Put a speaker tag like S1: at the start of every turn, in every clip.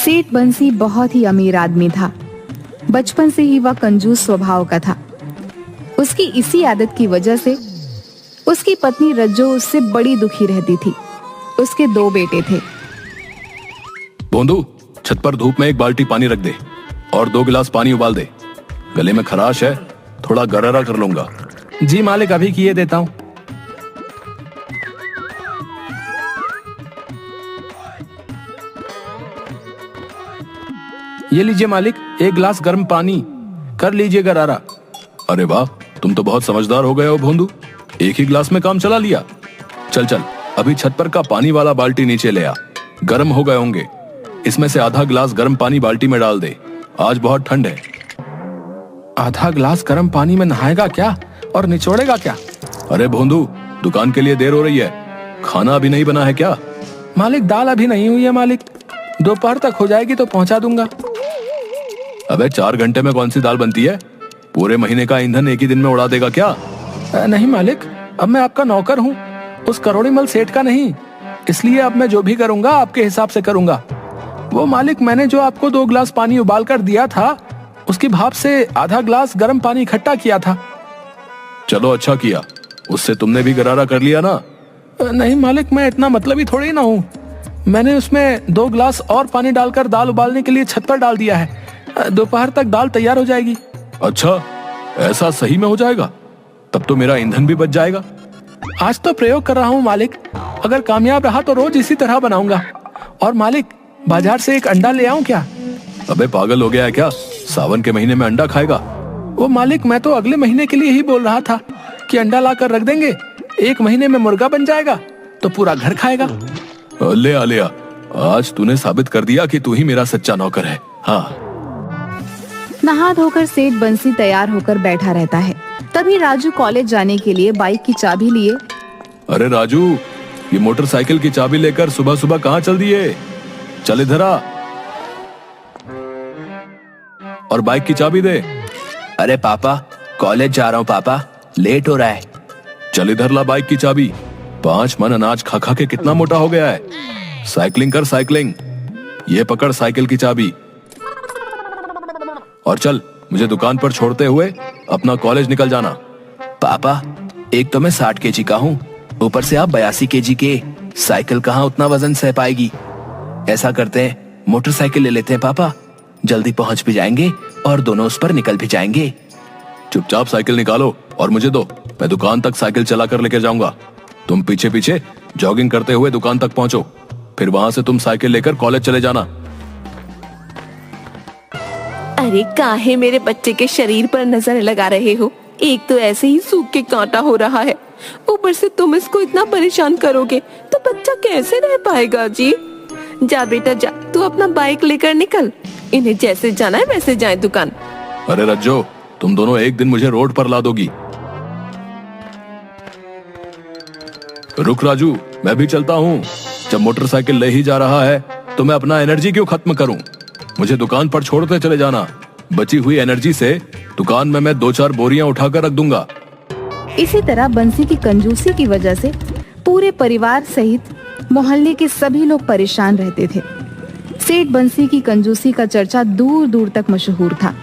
S1: सेठ बंसी बहुत ही अमीर आदमी था। बचपन से ही वह कंजूस स्वभाव का था। उसकी इसी आदत की वजह से उसकी पत्नी रज्जो उससे बड़ी दुखी रहती थी। उसके 2 बेटे थे।
S2: बोंदू, छत पर धूप में 1 बाल्टी पानी रख दे और 2 गिलास पानी उबाल दे। गले में खराश है, थोड़ा गरारा कर लूंगा।
S3: जी मालिक, अभी किए देता हूँ। ये लीजिए मालिक, 1 गिलास गर्म पानी, कर लीजिए गरारा।
S2: अरे वाह, तुम तो बहुत समझदार हो गए हो भोंदू, 1 ही गिलास में काम चला लिया। चल चल, अभी छत पर का पानी वाला बाल्टी नीचे ले आ। गर्म हो गए होंगे, इसमें से आधा गिलास गर्म पानी बाल्टी में डाल दे। आज बहुत ठंड है।
S3: आधा गिलास गर्म पानी में नहाएगा क्या और निचोड़ेगा क्या?
S2: अरे भोंदू, दुकान के लिए देर हो रही है, खाना अभी नहीं बना है क्या?
S3: मालिक, दाल अभी नहीं हुई है मालिक, दोपहर तक हो जाएगी तो पहुंचा दूंगा।
S2: अबे 4 घंटे में कौन सी दाल बनती है? पूरे महीने का ईंधन एक ही दिन में उड़ा देगा क्या?
S3: नहीं मालिक, अब मैं आपका नौकर हूँ, उस करोड़ीमल सेठ का नहीं। इसलिए अब मैं जो भी करूंगा आपके हिसाब से करूंगा। वो मालिक, मैंने जो आपको 2 गिलास पानी उबाल कर दिया था, उसकी भाप से आधा गिलास गर्म पानी इकट्ठा किया था।
S2: चलो अच्छा किया, उससे तुमने भी गरारा कर लिया ना।
S3: नहीं मालिक, मैं इतना मतलबी थोड़ी ना हूँ। मैंने उसमें 2 गिलास और पानी डालकर दाल उबालने के लिए छत पर डाल दिया है। दोपहर तक दाल तैयार हो जाएगी।
S2: अच्छा, ऐसा सही में हो जाएगा? तब तो मेरा ईंधन भी बच जाएगा।
S3: आज तो प्रयोग कर रहा हूँ मालिक, अगर कामयाब रहा तो रोज इसी तरह बनाऊंगा। और मालिक, बाजार से 1 अंडा ले आऊं क्या?
S2: अबे पागल हो गया है क्या? सावन के महीने में अंडा खाएगा?
S3: वो मालिक, मैं तो अगले महीने के लिए ही बोल रहा था कि अंडा लाकर रख देंगे, 1 महीने में मुर्गा बन जाएगा तो पूरा घर खाएगा।
S2: ले आ, आज तूने साबित कर दिया कि तू ही मेरा सच्चा नौकर है। हाँ।
S1: नहा धोकर सेठ बंसी तैयार होकर बैठा रहता है। तभी राजू कॉलेज जाने के लिए बाइक की चाबी लिए।
S2: अरे राजू, ये मोटरसाइकिल की चाबी लेकर सुबह सुबह कहाँ चल दिए? चल इधर आ और बाइक की चाबी दे।
S4: अरे पापा, कॉलेज जा रहा हूँ पापा, लेट हो रहा है।
S2: चल इधर ला बाइक की चाबी। 5 मन अनाज खा खा के कितना मोटा हो गया है। साइकिलिंग कर, साइकिलिंग। ये पकड़ साइकिल की चाबी और चल, मुझे दुकान पर छोड़ते हुए अपना कॉलेज निकल जाना।
S4: पापा, एक तो मैं 60 केजी का हूँ, ऊपर से आप 82 केजी के। साइकिल कहाँ उतना वजन सह पाएगी। ऐसा करते हैं, मोटरसाइकिल ले लेते हैं पापा, जल्दी पहुंच भी जाएंगे और दोनों उस पर निकल भी जाएंगे।
S2: चुपचाप साइकिल निकालो और मुझे दो, मैं दुकान तक साइकिल चला कर लेकर जाऊंगा। तुम पीछे पीछे जॉगिंग करते हुए दुकान तक पहुंचो, फिर वहां से तुम साइकिल लेकर कॉलेज चले जाना।
S5: अरे काहे मेरे बच्चे के शरीर पर नजर लगा रहे हो? एक तो ऐसे ही सूख के कांटा हो रहा है, ऊपर से तुम इसको इतना परेशान करोगे तो बच्चा कैसे रह पाएगा? जी जा बेटा जा, तू अपना बाइक लेकर निकल, इन्हें जैसे जाना है वैसे जाए दुकान।
S2: अरे रज्जो, तुम दोनों एक दिन मुझे रोड पर ला दोगी। रुक राजू, मैं भी चलता हूँ। जब मोटरसाइकिल ले ही जा रहा है तो मैं अपना एनर्जी क्यों खत्म करूं? मुझे दुकान पर छोड़ते चले जाना। बची हुई एनर्जी से दुकान में मैं 2-4 बोरियां उठाकर रख दूंगा।
S1: इसी तरह बंसी की कंजूसी की वजह से पूरे परिवार सहित मोहल्ले के सभी लोग परेशान रहते थे। सेठ बंसी की कंजूसी का चर्चा दूर दूर तक मशहूर था।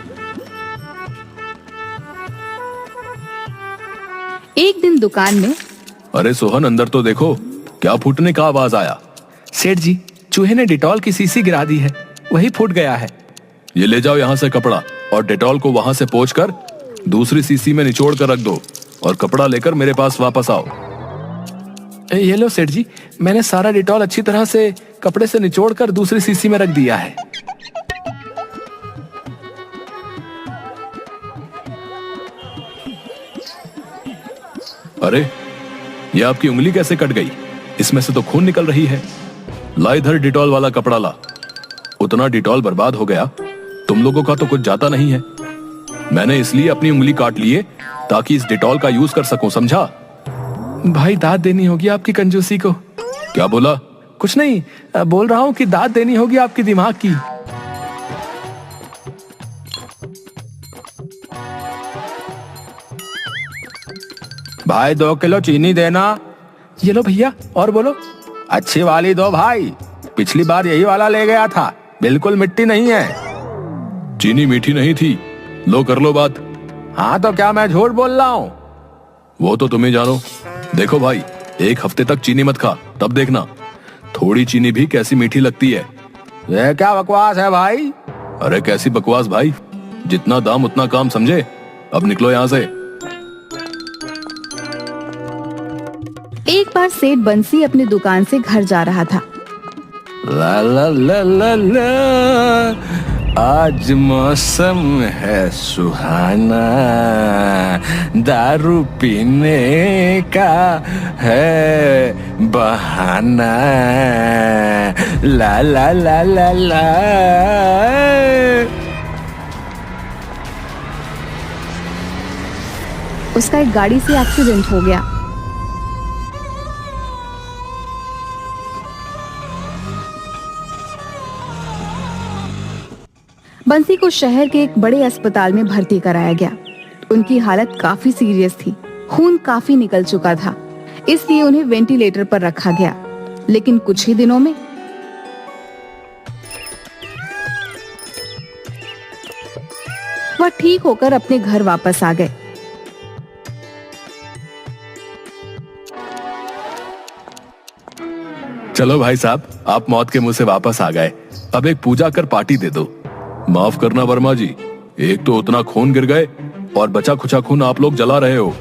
S1: एक दिन दुकान में,
S2: अरे सोहन, अंदर तो देखो, क्या फूटने का आवाज आया?
S3: सेठ जी, चूहे ने डिटॉल की शीशी गिरा दी है, वही फूट गया है।
S2: ये ले जाओ यहाँ से कपड़ा और डेटॉल को वहां से पोंछकर दूसरी शीशी में निचोड़ कर रख दो और कपड़ा लेकर मेरे पास वापस आओ।
S3: ये लो सेठ जी, मैंने सारा डिटॉल अच्छी तरह से कपड़े से निचोड़कर दूसरी शीशी में रख दिया है।
S2: अरे, ये आपकी उंगली कैसे कट गई? इसमें से तो खून निकल रही है। ला इधर डिटॉल वाला कपड़ा ला। उतना डिटॉल बर्बाद हो गया, तुम लोगों का तो कुछ जाता नहीं है। मैंने इसलिए अपनी उंगली काट लिए ताकि इस डिटॉल का यूज कर सकूं, समझा?
S3: भाई, दाद देनी होगी आपकी कंजूसी को।
S2: क्या बोला?
S3: कुछ नहीं, बोल रहा हूँ कि दाद देनी होगी आपकी दिमाग की।
S4: भाई 2 किलो चीनी देना।
S3: ये लो भैया, और बोलो।
S4: अच्छी वाली दो भाई, पिछली बार यही वाला ले गया था,
S3: बिल्कुल मिट्टी नहीं है।
S2: चीनी मीठी नहीं थी। लो कर लो बात।
S3: हाँ तो क्या मैं झूठ बोल रहा हूँ?
S2: वो तो तुम ही जानो। देखो भाई, एक हफ्ते तक चीनी मत खा, तब देखना थोड़ी चीनी भी कैसी मीठी लगती है।
S3: ये क्या बकवास है भाई?
S2: अरे कैसी बकवास भाई, जितना दाम उतना काम, समझे? अब निकलो यहाँ से।
S1: एक बार सेठ बंसी अपनी दुकान से घर जा रहा था।
S3: ला ला ला ला ला, आज मौसम है सुहाना, दारू पीने का है बहाना। ला ला ला ला ला।
S1: उसका एक गाड़ी से एक्सीडेंट हो गया। बंसी को शहर के एक बड़े अस्पताल में भर्ती कराया गया। उनकी हालत काफी सीरियस थी, खून काफी निकल चुका था, इसलिए उन्हें वेंटिलेटर पर रखा गया। लेकिन कुछ ही दिनों में वह ठीक होकर अपने घर वापस आ गए।
S2: चलो भाई साहब, आप मौत के मुंह से वापस आ गए। अब एक पूजा कर पार्टी दे दो। माफ करना वर्मा जी, एक तो उतना खून गिर गए और बचा खुचा खून आप लोग जला रहे हो।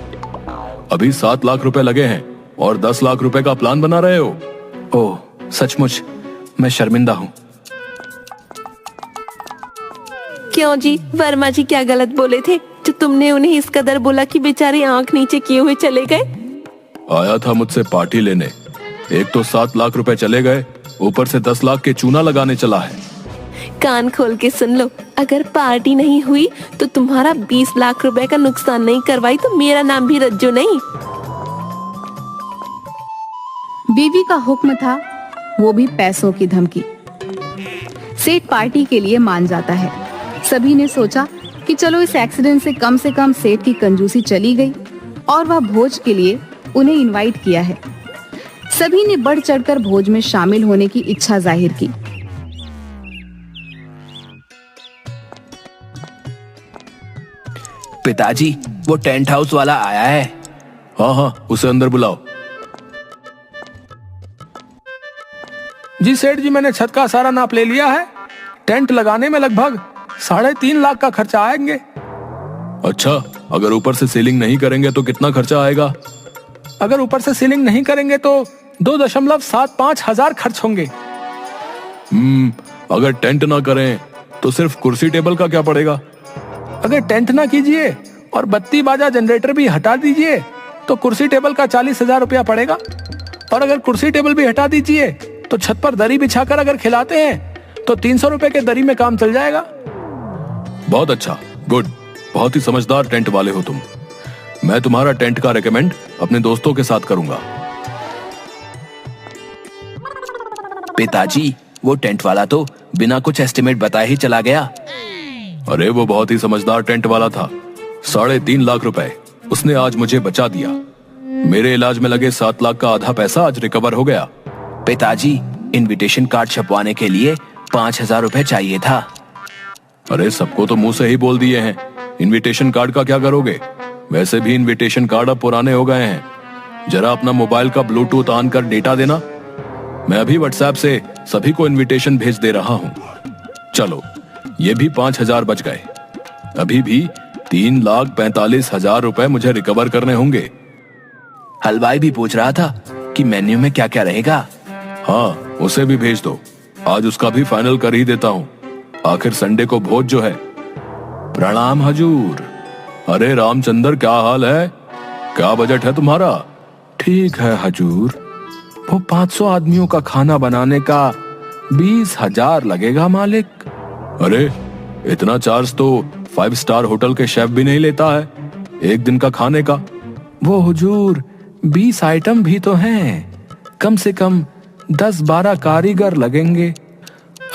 S2: अभी 7 लाख रुपए लगे हैं और 10 लाख रुपए का प्लान बना रहे हो।
S4: ओह, सचमुच मैं शर्मिंदा हूँ।
S5: क्यों जी, वर्मा जी क्या गलत बोले थे जो तुमने उन्हें इस कदर बोला कि बेचारे आंख नीचे किए हुए चले गए?
S2: आया था मुझसे पार्टी लेने, एक तो 7 लाख रुपए चले गए, ऊपर से 10 लाख के चूना लगाने चला है।
S5: कान खोल के सुन लो, अगर पार्टी नहीं हुई तो तुम्हारा 20 लाख रुपए का नुकसान नहीं करवाई तो मेरा नाम भी रज्जू नहीं।
S1: बीवी का हुक्म था, वो भी पैसों की धमकी। सेठ पार्टी के लिए मान जाता है। सभी ने सोचा कि चलो इस एक्सीडेंट से कम सेठ की कंजूसी चली गई और वह भोज के लिए उन्हें इनवाइट किया है। सभी ने बढ़ चढ़कर भोज में शामिल होने की इच्छा जाहिर की।
S4: पिताजी, वो टेंट हाउस वाला आया है।
S2: हाँ हाँ, उसे अंदर बुलाओ।
S3: जी सेठ जी, मैंने छत का सारा नाप ले लिया है। टेंट लगाने में लगभग 3.5 लाख का खर्चा आएंगे।
S2: अच्छा, अगर ऊपर से सीलिंग नहीं करेंगे तो कितना खर्चा आएगा?
S3: अगर ऊपर से सीलिंग नहीं करेंगे तो 2.75 हजार खर्च होंगे।
S2: अगर टेंट ना करें तो सिर्फ कुर्सी टेबल का क्या पड़ेगा?
S3: अगर टेंट ना कीजिए और बत्ती बाजा जनरेटर भी हटा दीजिए तो कुर्सी टेबल का 40,000 रुपया पड़ेगा। और अगर कुर्सी टेबल भी हटा दीजिए तो छत पर दरी बिछाकर अगर खिलाते हैं तो 300 रुपए के दरी में काम चल जाएगा।
S2: बहुत अच्छा, गुड, बहुत ही समझदार टेंट वाले हो तुम। मैं तुम्हारा टेंट का रेकमेंड अपने दोस्तों के साथ करूंगा।
S4: पिताजी, वो टेंट वाला तो बिना कुछ एस्टिमेट बताए ही चला गया।
S2: अरे वो बहुत ही समझदार टेंट वाला था। 3.5 लाख रुपए उसने आज मुझे बचा दिया। मेरे इलाज में लगे 7 लाख का आधा पैसा आज रिकवर हो गया।
S4: पिताजी, इनविटेशन कार्ड छपवाने के लिए 5,000 रुपए चाहिए था।
S2: अरे सबको तो मुंह से ही बोल दिए हैं, इनविटेशन कार्ड का क्या करोगे? वैसे भी इनविटेशन कार्ड अब पुराने हो गए हैं। जरा अपना मोबाइल का ब्लूटूथ ऑन कर डेटा देना। मैं अभी व्हाट्सएप से सभी को इनविटेशन भेज दे रहा हूँ। चलो, ये भी 5,000 बच गए। अभी भी 3,45,000 रुपए मुझे रिकवर करने होंगे।
S4: हलवाई भी पूछ रहा था कि मेन्यू में क्या क्या रहेगा।
S2: हाँ, उसे भी भेज दो। आज उसका भी फाइनल कर ही देता हूँ। आखिर संडे को भोज जो है। प्रणाम हजूर। अरे रामचंद्र, क्या हाल है? क्या बजट है तुम्हारा?
S3: ठीक है हजूर, वो 500 आदमियों का खाना बनाने का 20,000 लगेगा मालिक।
S2: अरे इतना चार्ज तो 5 स्टार होटल के शेफ भी नहीं लेता है एक दिन का खाने का।
S3: वो हुजूर 20 आइटम भी तो हैं, कम से कम 10-12 कारीगर लगेंगे।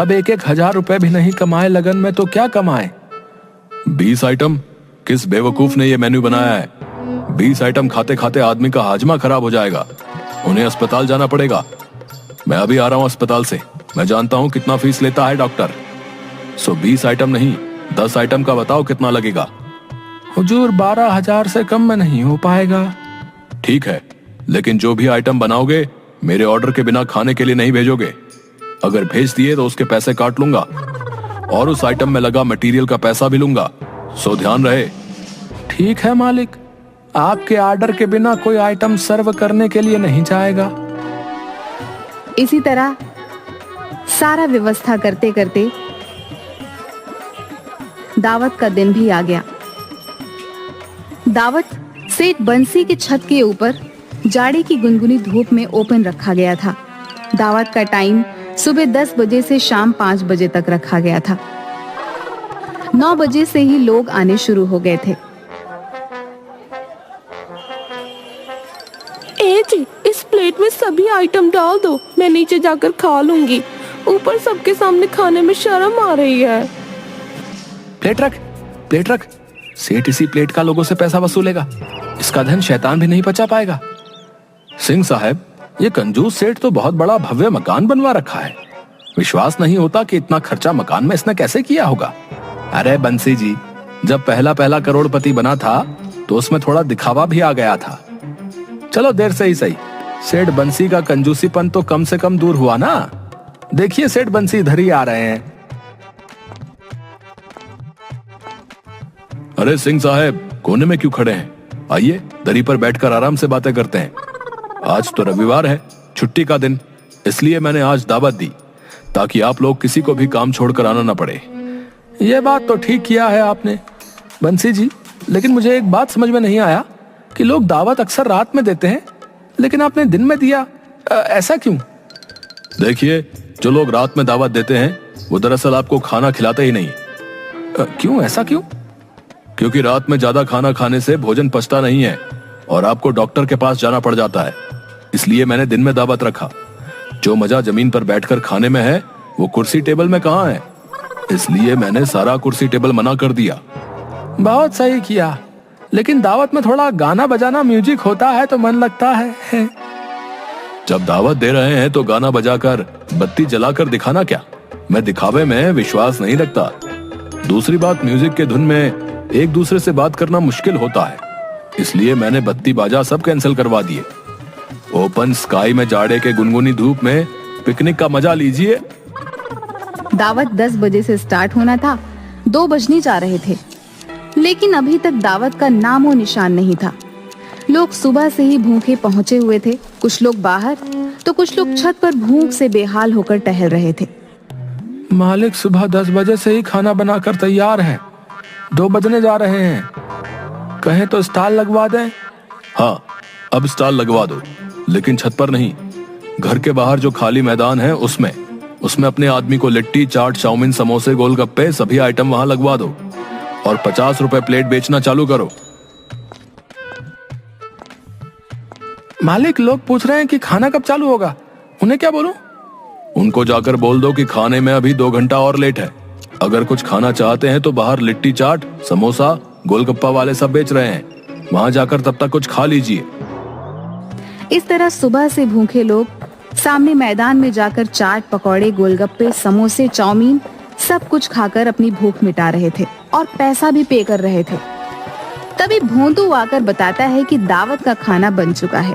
S3: अब 1,000 रुपए भी नहीं कमाए लगन में तो क्या कमाए?
S2: 20 आइटम? किस बेवकूफ ने ये मेन्यू बनाया है? 20 आइटम खाते खाते आदमी का हाजमा खराब हो जाएगा। उन्हें अस्पताल जाना पड़ेगा। मैं अभी आ रहा हूँ अस्पताल से। मैं जानता हूँ कितना फीस लेता है डॉक्टर। सो 20 आइटम नहीं, 10 आइटम का बताओ कितना लगेगा।
S3: हुजूर 12,000 से कम में नहीं हो पाएगा।
S2: ठीक है, लेकिन जो भी आइटम बनाओगे मेरे ऑर्डर के बिना खाने के लिए नहीं भेजोगे। अगर भेज दिए तो उसके पैसे काट लूंगा और उस आइटम में लगा मटेरियल का पैसा भी लूंगा। सो ध्यान रहे।
S3: ठीक है मालिक, आपके ऑर्डर के बिना कोई आइटम सर्व करने के लिए नहीं जाएगा।
S1: इसी तरह सारा व्यवस्था करते करते दावत का दिन भी आ गया। दावत सेठ बंसी की छत के ऊपर जाड़े की गुनगुनी धूप में ओपन रखा गया था। दावत का टाइम सुबह 10 बजे से शाम 5 बजे तक रखा गया था। 9 बजे से ही लोग आने शुरू हो गए थे।
S5: जी, इस प्लेट में सभी आइटम डाल दो, मैं नीचे जाकर खा लूंगी। ऊपर सबके सामने खाने में शर्म आ रही है।
S3: प्लेट रख, प्लेट रख। सेठ इसी प्लेट का लोगों से पैसा वसूलेगा। इसका धन शैतान भी नहीं पचा पाएगा।
S2: सिंह साहब, ये कंजूस सेठ तो बहुत बड़ा भव्य मकान बनवा रखा है। विश्वास नहीं होता कि इतना खर्चा मकान में इसने कैसे किया होगा।
S3: अरे बंसी जी, जब पहला पहला करोड़पति बना था तो उसमें थोड़ा दिखावा भी आ गया था। चलो देर से ही सही, सेठ बंसी का कंजूसीपन तो कम से कम दूर हुआ ना। देखिए सेठ बंसी इधर ही आ रहे हैं।
S2: अरे सिंह साहब, कोने में क्यों खड़े हैं? आइए दरी पर बैठकर आराम से बातें करते हैं। आज तो रविवार है, छुट्टी का दिन, इसलिए मैंने आज दावत दी ताकि आप लोग किसी को भी काम छोड़कर आना ना पड़े।
S3: ये बात तो ठीक किया है आपने बंसी जी, लेकिन मुझे एक बात समझ में नहीं आया कि लोग दावत अक्सर रात में देते हैं लेकिन आपने दिन में दिया, ऐसा क्यों?
S2: देखिए, जो लोग रात में दावत देते हैं वो दरअसल आपको खाना खिलाते ही नहीं।
S3: क्यों, ऐसा क्यों?
S2: क्योंकि रात में ज्यादा खाना खाने से भोजन पचता नहीं है और आपको डॉक्टर के पास जाना पड़ जाता है। इसलिए मैंने दिन में दावत रखा। जो मजा जमीन पर बैठकर खाने में है वो कुर्सी टेबल में कहाँ है, इसलिए मैंने सारा कुर्सी टेबल मना कर दिया।
S3: बहुत सही किया, लेकिन दावत में थोड़ा गाना बजाना, म्यूजिक होता है तो मन लगता है।
S2: जब दावत दे रहे हैं तो गाना बजाकर बत्ती जलाकर दिखाना क्या? मैं दिखावे में विश्वास नहीं रखता। दूसरी बात, म्यूजिक के धुन में एक दूसरे से बात करना मुश्किल होता है, इसलिए मैंने बत्ती बाजा सब कैंसिल करवा दिए। ओपन स्काई में जाड़े के गुनगुनी धूप में पिकनिक का मजा लीजिए।
S1: दावत 10 बजे से स्टार्ट होना था, 2 बजने जा रहे थे, लेकिन अभी तक दावत का नामो निशान नहीं था। लोग सुबह से ही भूखे पहुंचे हुए थे। कुछ लोग बाहर तो कुछ लोग छत पर भूख से बेहाल होकर टहल रहे थे।
S3: मालिक सुबह 10 बजे से ही खाना बनाकर तैयार है, 2 बजने जा रहे हैं, कहें तो स्टॉल लगवा दें।
S2: हाँ, अब स्टॉल लगवा दो, लेकिन छत पर नहीं। घर के बाहर जो खाली मैदान है उसमें अपने आदमी को लिट्टी, चाट, चाउमीन, समोसे, गोलगप्पे सभी आइटम वहां लगवा दो और 50 रुपए प्लेट बेचना चालू करो।
S3: मालिक, लोग पूछ रहे हैं कि खाना कब चालू होगा, उन्हें क्या बोलूं?
S2: उनको जाकर बोल दो कि खाने में अभी 2 घंटा और लेट है। अगर कुछ खाना चाहते हैं तो बाहर लिट्टी, चाट, समोसा, गोलगप्पा वाले सब बेच रहे हैं, वहां जाकर तब तक कुछ खा लीजिए।
S1: इस तरह सुबह से भूखे लोग सामने मैदान में जाकर चाट, पकौड़े, गोलगप्पे, समोसे, चाउमीन सब कुछ खाकर अपनी भूख मिटा रहे थे और पैसा भी पे कर रहे थे। तभी भोंदू आकर बताता है कि दावत का खाना बन चुका है।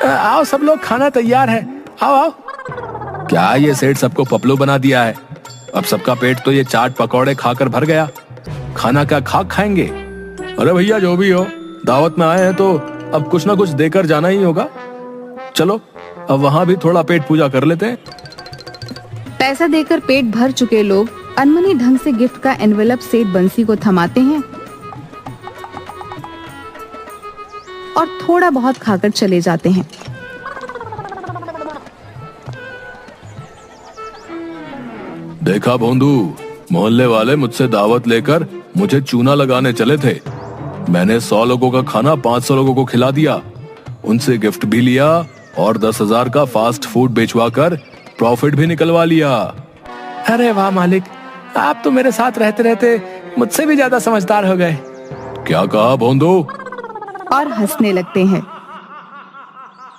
S3: आओ सब लोग, खाना तैयार है, आओ आओ।
S2: क्या ये सेठ सबको पपलू बना दिया है? अब सबका पेट तो ये चाट पकौड़े खाकर भर गया, खाना क्या खाक खाएंगे? अरे भैया, जो भी हो, दावत में आए हैं तो अब कुछ ना कुछ देकर जाना ही होगा। चलो अब वहां भी थोड़ा पेट पूजा कर लेते हैं।
S1: पैसा देकर पेट भर चुके लोग अनमनी ढंग से गिफ्ट का एनवेलप सेठ बंसी को थमाते हैं और थोड़ा बहुत खाकर चले जाते हैं।
S2: देखा भोंदू, मोहल्ले वाले मुझसे दावत लेकर मुझे चूना लगाने चले थे। मैंने 100 लोगों का खाना 500 लोगों को खिला दिया, उनसे गिफ्ट भी लिया और 10,000 का फास्ट फूड बेचवा कर प्रॉफिट भी निकलवा लिया।
S3: अरे वाह मालिक, आप तो मेरे साथ रहते रहते मुझसे भी ज्यादा समझदार हो गए।
S2: क्या कहा भोंदू?
S1: और हंसने लगते हैं।